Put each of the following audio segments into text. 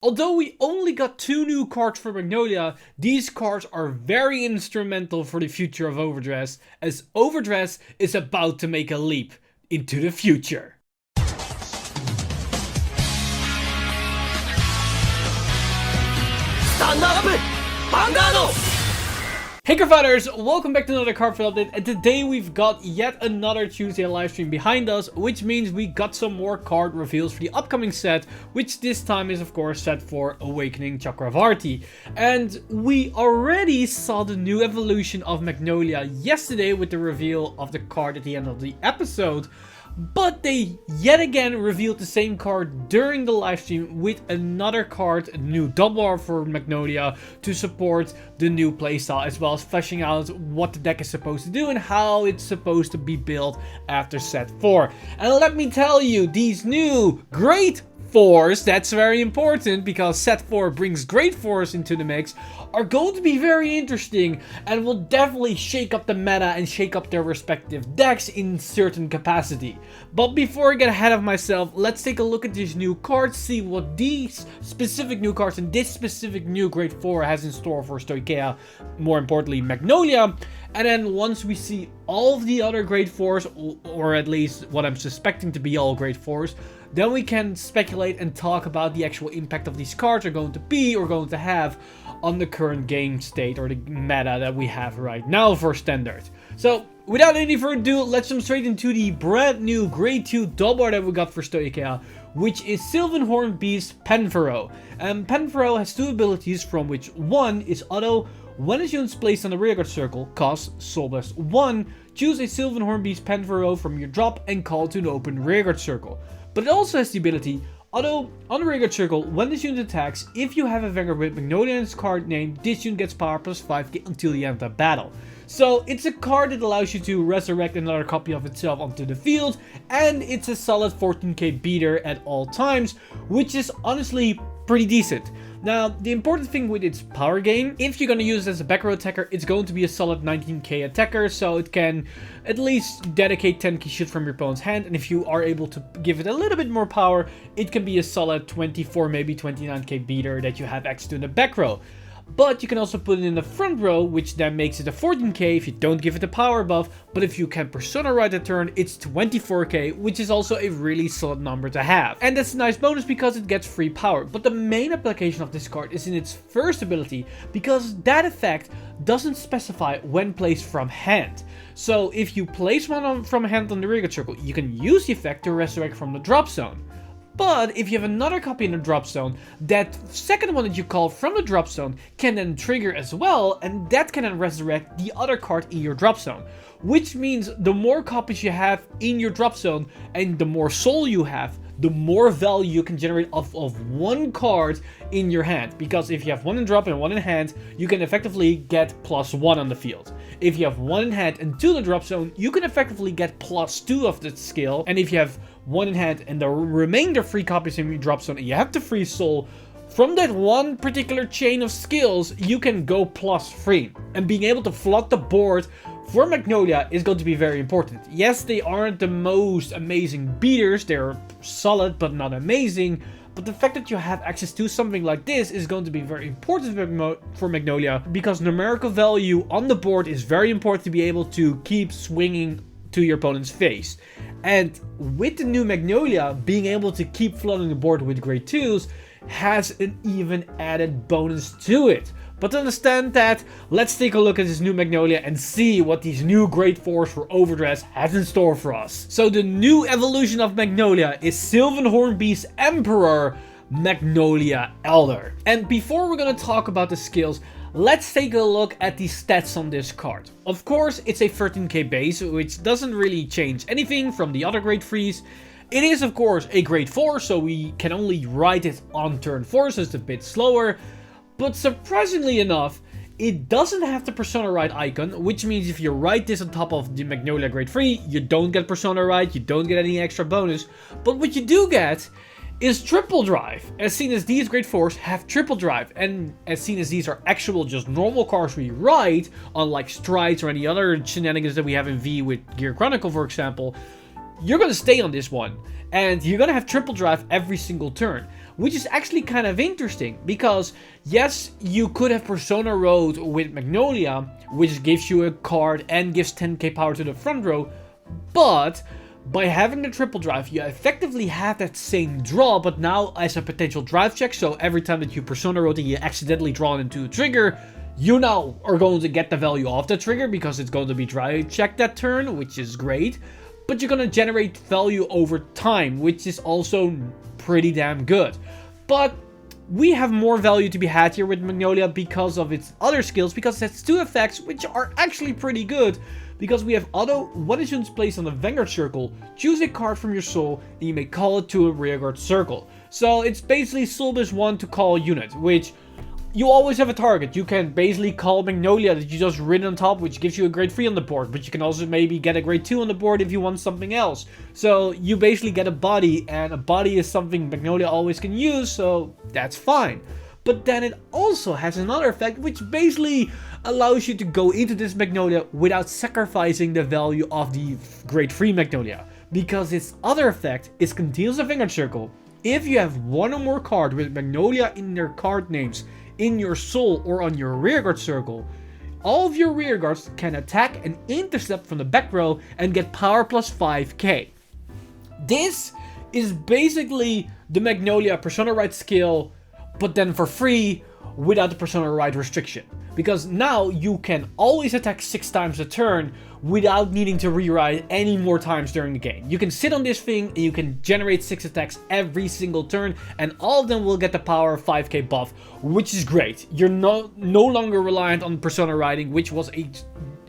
Although we only got 2 new cards for Magnolia, these cards are very instrumental for the future of Overdress, as Overdress is about to make a leap into the future. Stand up! Vanguard! Hey Cardfighters, welcome back to another Cardfight update, and today we've got yet another Tuesday livestream behind us, which means we got some more card reveals for the upcoming set, which this time is of course set for Awakening Chakravarti. And we already saw the new evolution of Magnolia yesterday with the reveal of the card at the end of the episode. But they yet again revealed the same card during the livestream with another card, a new double R for Magnolia to support the new playstyle, as well as fleshing out what the deck is supposed to do and how it's supposed to be built after set 4. And let me tell you, these new great fours, that's very important because set 4 brings great fours into the mix, are going to be very interesting and will definitely shake up the meta and shake up their respective decks in certain capacity. But before I get ahead of myself, let's take a look at these new cards, see what these specific new cards and this specific new grade 4 has in store for Stoicheia, more importantly Magnolia. And then once we see all of the other grade 4s, or at least what I'm suspecting to be all grade 4s, then we can speculate and talk about the actual impact of these cards are going to be or going to have on the current game state or the meta that we have right now for Standard. So without any further ado, let's jump straight into the brand new grade 2 double R that we got for Stoicheia, which is Sylvan Beast Penfero. And Penfero has 2 abilities, from which one is auto. When a unit is placed on the rearguard circle, costs Soulblast 1, choose a Sylvan Beast Penfero from your drop and call to an open rearguard circle. But it also has the ability, auto, on the rearguard circle, when this unit attacks, if you have a Vanguard with Magnolia in its card name, this unit gets power plus 5 until the end of the battle. So it's a card that allows you to resurrect another copy of itself onto the field, and it's a solid 14k beater at all times, which is honestly pretty decent. Now, the important thing with its power gain, if you're going to use it as a back row attacker, it's going to be a solid 19k attacker, so it can at least dedicate 10k shit from your opponent's hand, and if you are able to give it a little bit more power, it can be a solid 24, maybe 29k beater that you have access to in the back row. But you can also put it in the front row, which then makes it a 14k if you don't give it a power buff. But if you can Persona Ride a turn, it's 24k, which is also a really solid number to have. And that's a nice bonus because it gets free power. But the main application of this card is in its first ability, because that effect doesn't specify when placed from hand. So if you place one from hand on the rearguard circle, you can use the effect to resurrect from the drop zone. But if you have another copy in the drop zone, that second one that you call from the drop zone can then trigger as well, and that can then resurrect the other card in your drop zone. Which means the more copies you have in your drop zone and the more soul you have, the more value you can generate off of one card in your hand. Because if you have one in drop and one in hand, you can effectively get +1 on the field. If you have one in hand and 2 in the drop zone, you can effectively get +2 of that skill. And if you have one in hand and the remainder 3 copies in your drop zone and you have the free soul, from that one particular chain of skills, you can go +3. And being able to flood the board for Magnolia is going to be very important. Yes, they aren't the most amazing beaters, they're solid but not amazing, but the fact that you have access to something like this is going to be very important for Magnolia, because numerical value on the board is very important to be able to keep swinging to your opponent's face. And with the new Magnolia, being able to keep flooding the board with grade 2s has an even added bonus to it. But to understand that, let's take a look at this new Magnolia and see what these new grade 4s for Overdress has in store for us. So the new evolution of Magnolia is Sylvan Beast Emperor Magnolia Elder. And before we're going to talk about the skills, let's take a look at the stats on this card. Of course, it's a 13k base, which doesn't really change anything from the other grade 3s. It is, of course, a grade 4, so we can only write it on turn 4, so it's a bit slower. But surprisingly enough, it doesn't have the Persona Ride icon, which means if you write this on top of the Magnolia grade 3, you don't get Persona Ride, you don't get any extra bonus. But what you do get is triple drive, as seen as these grade 4s have triple drive, and as seen as these are actual just normal cards we write, unlike Strides or any other shenanigans that we have in V with Gear Chronicle, for example, you're going to stay on this one, and you're going to have triple drive every single turn. which is actually kind of interesting because yes, you could have Persona Road with Magnolia, which gives you a card and gives 10k power to the front row, but by having the triple drive, you effectively have that same draw, but now as a potential drive check. So every time that you Persona Road and you accidentally draw into a trigger, you now are going to get the value of the trigger because it's going to be drive checked that turn, which is great. But you're going to generate value over time, which is also pretty damn good. But we have more value to be had here with Magnolia because of its other skills, because it has 2 effects which are actually pretty good. Because we have auto, when is unit's placed on the Vanguard circle, choose a card from your soul and you may call it to a rearguard circle. So it's basically soul base 1 to call a unit, which you always have a target. You can basically call Magnolia that you just rid on top, which gives you a grade 3 on the board, but you can also maybe get a grade 2 on the board if you want something else. So you basically get a body, and a body is something Magnolia always can use, so that's fine. But then it also has another effect which basically allows you to go into this Magnolia without sacrificing the value of the grade 3 Magnolia. Because its other effect is continuous Vanguard circle. If you have one or more cards with Magnolia in their card names in your soul or on your rearguard circle, all of your rearguards can attack and intercept from the back row and get power plus 5k. This is basically the Magnolia Persona Ride skill, but then for free without the Persona Ride restriction. Because now you can always attack 6 times a turn without needing to rewrite any more times during the game. You can sit on this thing and you can generate 6 attacks every single turn, and all of them will get the power 5k buff, which is great. You're no longer reliant on Persona Riding, which was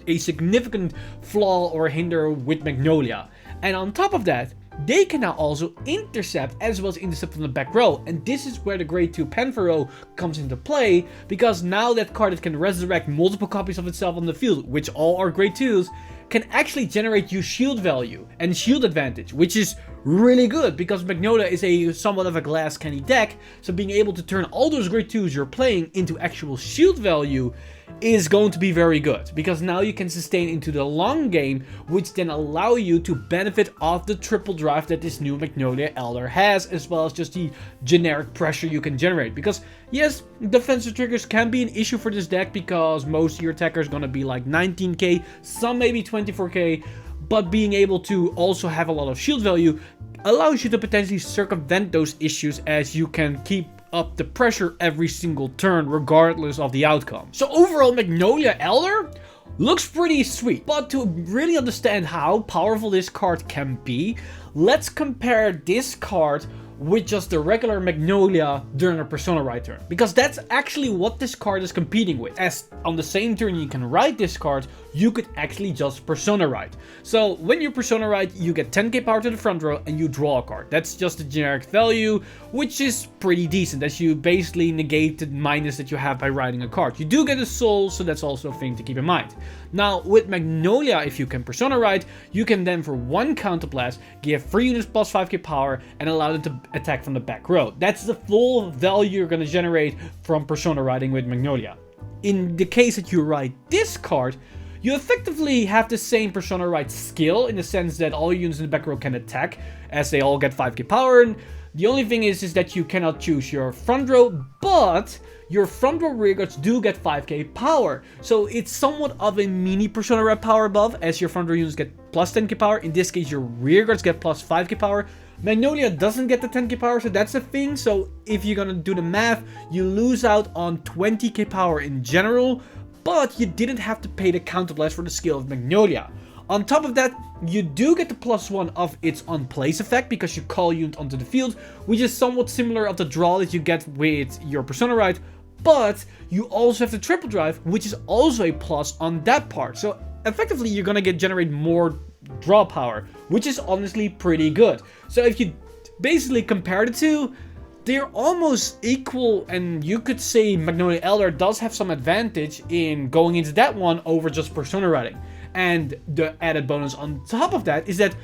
a significant flaw or hinder with Magnolia. And on top of that, they can now also intercept as well as intercept from the back row. And this is where the grade 2 Panthero comes into play, because now that card that can resurrect multiple copies of itself on the field, which all are grade 2s, can actually generate you shield value and shield advantage, which is really good because Magnolia is a somewhat of a glass candy deck. So being able to turn all those grade 2s you're playing into actual shield value is going to be very good, because now you can sustain into the long game, which then allow you to benefit off the triple drive that this new Magnolia Elder has, as well as just the generic pressure you can generate. Because yes, defensive triggers can be an issue for this deck because most of your attackers are going to be like 19k, some maybe 24k, but being able to also have a lot of shield value allows you to potentially circumvent those issues, as you can keep up the pressure every single turn regardless of the outcome. So overall, Magnolia Elder looks pretty sweet, but to really understand how powerful this card can be, let's compare this card with just the regular Magnolia during a Persona Ride turn, because that's actually what this card is competing with. As on the same turn you can ride this card, you could actually just Persona Ride. So when you Persona Ride, you get 10k power to the front row and you draw a card. That's just a generic value, which is pretty decent, as you basically negate the minus that you have by riding a card. You do get a soul, so that's also a thing to keep in mind. Now with Magnolia, if you can Persona Ride, you can then for 1 counterblast give 3 units plus 5k power and allow them to attack from the back row. That's the full value you're going to generate from Persona Riding with Magnolia. In the case that you ride this card, you effectively have the same Persona Ride skill, in the sense that all units in the back row can attack, as they all get 5k power. And the only thing is that you cannot choose your front row, but your front row rearguards do get 5k power. So it's somewhat of a mini Persona Ride power buff, as your front row units get plus 10k power. In this case, your rearguards get plus 5k power. Magnolia doesn't get the 10k power, so that's a thing. So if you're gonna do the math, you lose out on 20k power in general, but you didn't have to pay the counterblast for the skill of Magnolia. On top of that, you do get the +1 of its on place effect, because you call unit onto the field, which is somewhat similar of the draw that you get with your Persona Ride, but you also have the triple drive, which is also a plus on that part. So effectively, you're gonna generate more draw power, which is honestly pretty good. So if you basically compare the two, they're almost equal, and you could say Magnolia Elder does have some advantage in going into that one over just Persona Riding. And the added bonus on top of that is that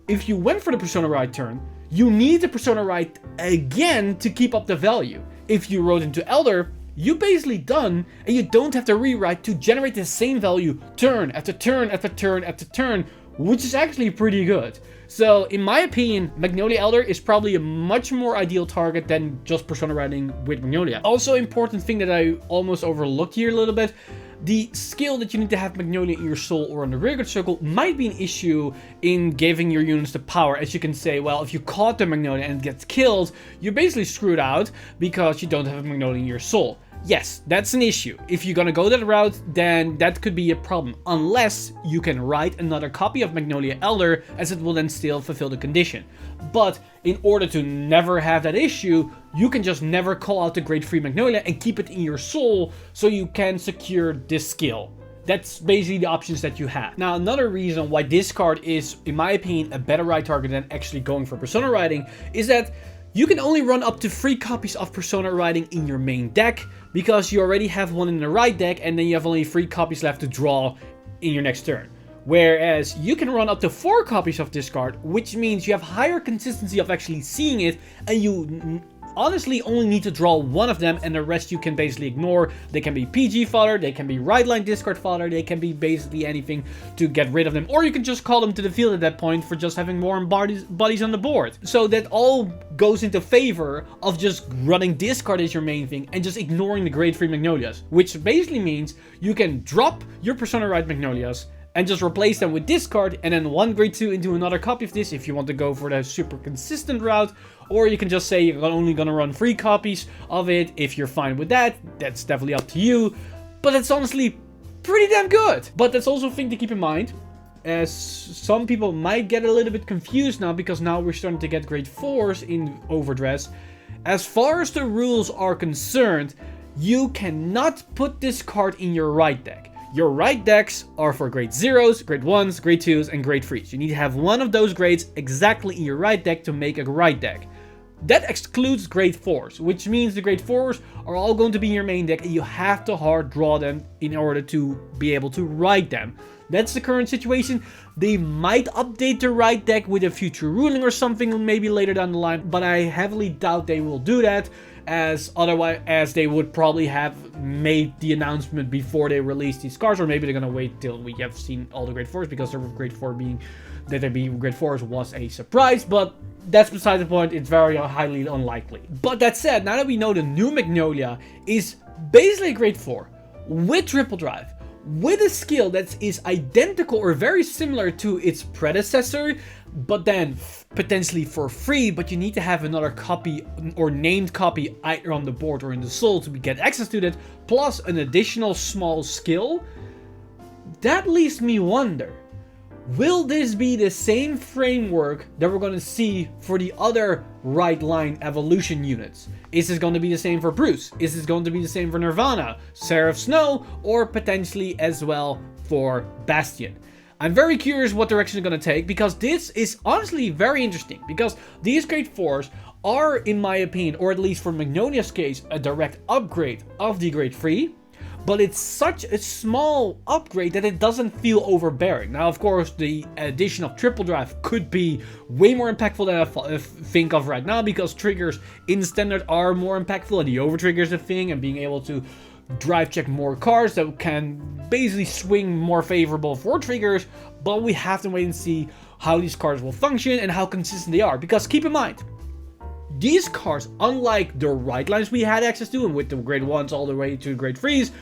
if you went for the Persona Ride turn, you need the Persona Ride again to keep up the value. If you rode into Elder, you're basically done, and you don't have to rewrite to generate the same value turn after turn after turn after turn, which is actually pretty good. So, in my opinion, Magnolia Elder is probably a much more ideal target than just Persona riding with Magnolia. Also, important thing that I almost overlooked here a little bit, the skill that you need to have Magnolia in your soul or in the rearguard circle might be an issue in giving your units the power. As you can say, well, if you caught the Magnolia and it gets killed, you're basically screwed out because you don't have Magnolia in your soul. Yes, that's an issue. If you're gonna go that route, then that could be a problem. Unless you can write another copy of Magnolia Elder, as it will then still fulfill the condition. But in order to never have that issue, you can just never call out the Grade 3 Magnolia and keep it in your soul so you can secure this skill. That's basically the options that you have. Now, another reason why this card is, in my opinion, a better ride target than actually going for Persona riding is that you can only run up to 3 copies of Persona riding in your main deck because you already have one in the right deck and then you have only 3 copies left to draw in your next turn. Whereas you can run up to 4 copies of this card, which means you have higher consistency of actually seeing it, and you honestly only need to draw one of them and the rest you can basically ignore. They can be PG fodder, they can be ride line discard fodder, they can be basically anything to get rid of them, or you can just call them to the field at that point for just having more bodies on the board. So that all goes into favor of just running this card as your main thing and just ignoring the Grade 3 Magnolias, which basically means you can drop your Persona Ride Magnolias and just replace them with this card, and then one Grade 2 into another copy of this if you want to go for the super consistent route. Or you can just say you're only gonna run 3 copies of it. If you're fine with that, that's definitely up to you. But it's honestly pretty damn good. But that's also a thing to keep in mind, as some people might get a little bit confused now, because now we're starting to get Grade 4s in Overdress. As far as the rules are concerned, you cannot put this card in your right deck. Your right decks are for Grade 0s, Grade 1s, Grade 2s, and Grade 3s. You need to have one of those grades exactly in your right deck to make a right deck. That excludes Grade 4s, which means the Grade 4s are all going to be in your main deck and you have to hard draw them in order to be able to ride them. That's the current situation. They might update the right deck with a future ruling or something maybe later down the line, but I heavily doubt they will do that, as they would probably have made the announcement before they release these cards, or maybe they're gonna wait till we have seen all the Grade 4s, because the Grade 4 being that they be Grade 4s was a surprise, but that's beside the point. It's very highly unlikely. But that said, now that we know the new Magnolia is basically Grade 4 with triple drive, with a skill that is identical or very similar to its predecessor, but then potentially for free, but you need to have another copy or named copy either on the board or in the soul to get access to that, plus an additional small skill. That leaves me wonder, will this be the same framework that we're going to see for the other right line evolution units? Is this going to be the same for Bruce? Is this going to be the same for Nirvana, Seraph Snow, or potentially as well for Bastion? I'm very curious what direction it's going to take, because this is honestly very interesting, because these Grade 4s are, in my opinion, or at least for Magnolia's case, a direct upgrade of the Grade 3. But it's such a small upgrade that it doesn't feel overbearing. Now, of course, the addition of triple drive could be way more impactful than I think of right now, because triggers in standard are more impactful, and the over trigger is a thing, and being able to drive check more cards that can basically swing more favorable for triggers. But we have to wait and see how these cards will function and how consistent they are, because keep in mind, these cards, unlike the right lines we had access to, and with the Grade 1s all the way to Grade 3s,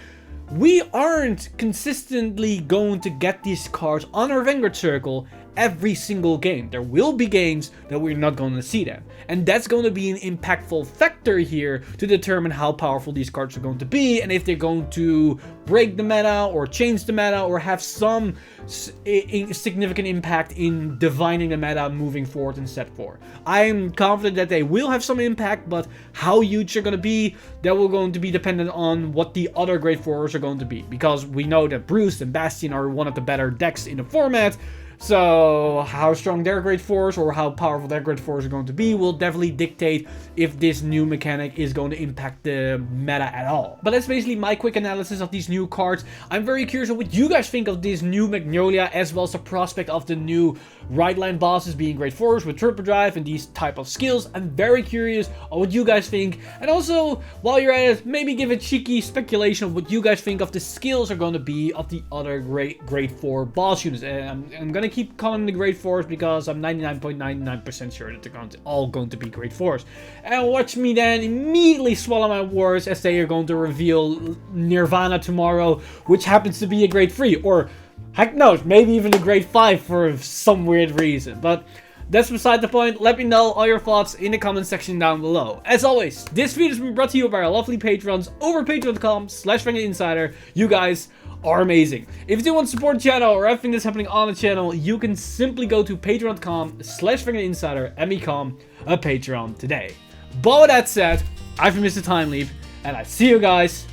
we aren't consistently going to get these cards on our Vanguard circle every single game. There will be games that we're not going to see them, and that's going to be an impactful factor here to determine how powerful these cards are going to be, and if they're going to break the meta or change the meta or have some significant impact in divining the meta moving forward in set 4. I'm confident that they will have some impact, but how huge they're going to be, that will going to be dependent on what the other Grade 4s are going to be, because we know that Bruce and Bastion are one of the better decks in the format. So how strong their Grade 4s or how powerful their Grade 4s are going to be will definitely dictate if this new mechanic is going to impact the meta at all. But that's basically my quick analysis of these new cards. I'm very curious on what you guys think of this new Magnolia, as well as the prospect of the new right line bosses being Grade 4s with triple drive and these type of skills. I'm very curious on what you guys think. And also, while you're at it, maybe give a cheeky speculation of what you guys think of the skills are going to be of the other Grade 4 boss units. And I'm going to keep calling them the Great Fours because I'm 99.99% sure that they're all going to be Great Fours. And watch me then immediately swallow my words as they are going to reveal Nirvana tomorrow, which happens to be a Great 3, or heck knows, maybe even a Great 5 for some weird reason. But that's beside the point. Let me know all your thoughts in the comment section down below. As always, this video has been brought to you by our lovely patrons over patreon.com/VanguardInsider. You guys are amazing. If you do want to support the channel or everything that's happening on the channel, you can simply go to patreon.com/VanguardInsider and become a patron today. But with that said, I've been Mr. Time Leap, and I see you guys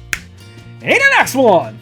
in the next one!